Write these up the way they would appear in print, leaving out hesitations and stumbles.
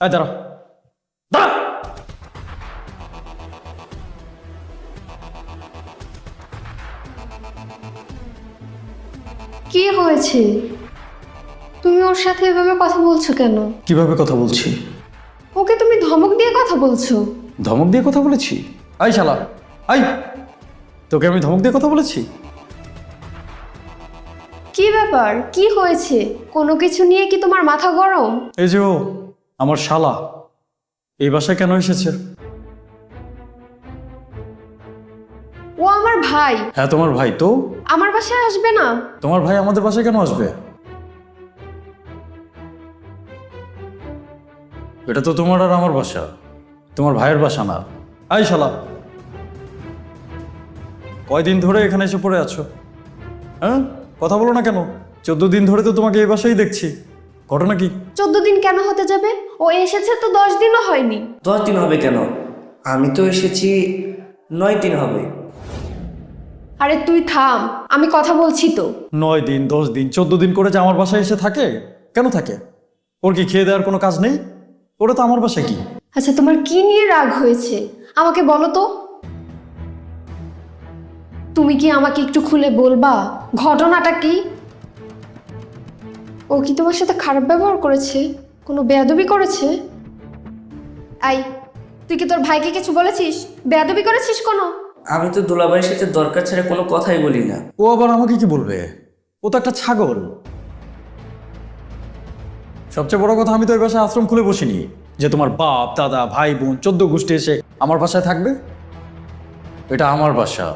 এই দাঁড়া, দাঁড়া। কি হয়েছে? তুমি ওর সাথে এভাবে কথা বলছো কেন? কিভাবে কথা বলছি? ওকে তুমি ধমক দিয়ে কথা বলছো। ধমক দিয়ে কথা বলেছি? আই শালা, আই, তোকে আমি ধমক দিয়ে কথা বলেছি? কি ব্যাপার, কি হয়েছে? কোনো কিছু নিয়ে কি তোমার মাথা গরম? এই যে ও আমার শালা এই বাসায় কেন এসেছে? ও আমার ভাই। হ্যাঁ তোমার ভাই তো। আমার বাসায় আসবে না? তোমার ভাই আমাদের বাসায় কেন আসবে? এটা তো তোমার আর আমার বাসা, তোমার ভাইয়ের বাসা না। আই শালা, কয়দিন ধরে এখানে এসে পড়ে আছো? হ্যাঁ, কথা বলো না কেন? 14 দিন ধরে তো তোমাকে এই বাসায় দেখছি, ঘটনা কি? 14 দিন কেন হতে যাবে? ও এসেছে তো 10 দিনও হয়নি। 10 দিন হবে কেন? আমি তো এসেছি 9 দিন হবে। আরে তুই থাম, আমি কথা বলছি তো। 9 দিন, 10 দিন, 14 দিন করে যে আমার বাসায় এসে থাকে, কেন থাকে? ওর কি খেয়ে দেওয়ার কোনো কাজ নেই? ওরা তো আমার বাসায় কি? আচ্ছা, তোমার কি নিয়ে রাগ হয়েছে আমাকে বলো তো। তুমি কি আমাকে একটু খুলে বলবা ঘটনাটা কি? ও কি তোমার সাথে খারাপ ব্যবহার করেছে? কোনো বেয়াদবি করেছে? আই, তুই কি তোর ভাইকে কিছু বলেছিস? বেয়াদবি করেছিস কোনো? আমি তো দুলাভাইয়ের সাথে দরকার ছাড়া কোনো কথাই বলি না। ও আবার আমাকে কি বলবে? ও তো একটা ছাগল। সবচেয়ে বড় কথা, আমি তো এই বাসায় আশ্রম খুলে বসিনি যে তোমার বাপ দাদা ভাই বোন 14 গোষ্ঠী এসে আমার বাসায় থাকবে। এটা আমার বাসা,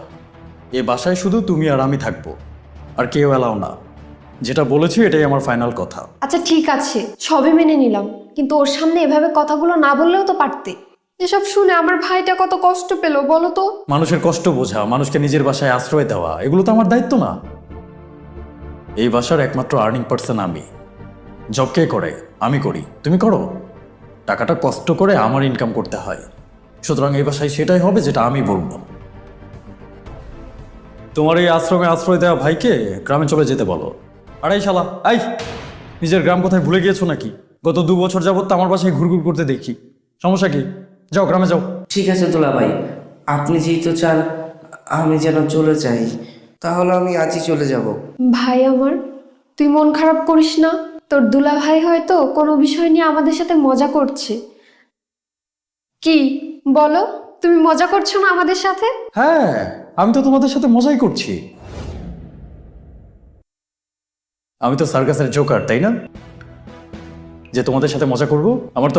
এ বাসায় শুধু তুমি আর আমি থাকবো, আর কেউ এলাও না। যেটা বলেছি এটাই আমার ফাইনাল কথা। আচ্ছা ঠিক আছে, সবে মেনে নিলাম, কিন্তু ওর সামনে এভাবে কথাগুলো না বললেও তো পারতে। এসব শুনে আমার ভাইটা কত কষ্ট পেলো বলো তো। মানুষের কষ্ট বোঝা, মানুষকে নিজের বাসায় আশ্রয় দেওয়া, এগুলো তো আমার দায়িত্ব না। এই বাসার একমাত্র আর্নিং পার্সন আমি। জব কে করে? আমি করি, তুমি করো। টাকাটা কষ্ট করে আমার ইনকাম করতে হয়, সুতরাং এই বাসায় সেটাই হবে যেটা আমি বলবো। তোমার এই আশ্রমে আশ্রয় দেওয়া ভাইকে গ্রামে চলে যেতে বলো। আর এই শালা, আই, নিজের গ্রাম কোথায় ভুলে গিয়েছো নাকি? গত 2 বছর যাবত তো আমার বাসায় ঘুরঘুর করতে দেখি, সমস্যা কি? যাও গ্রামে যাও। ঠিক আছে দুলাভাই, আপনি যেহেতু চান আমি যেন চলে যাই, তাহলে আমি আজই চলে যাব। ভাই আমার, তুই মন খারাপ করিস না। তোর দুলা ভাই হয়তো কোনো বিষয় নিয়ে আমাদের সাথে মজা করছে। কি বলো, তুমি মজা করছো না আমাদের সাথে? হ্যাঁ, আমি তো তোমাদের সাথে মজাই করছি। আমি তো সার্কাসের জোকার, তাই না? যে তোমাদের সাথে মজা করব? আমার তো আর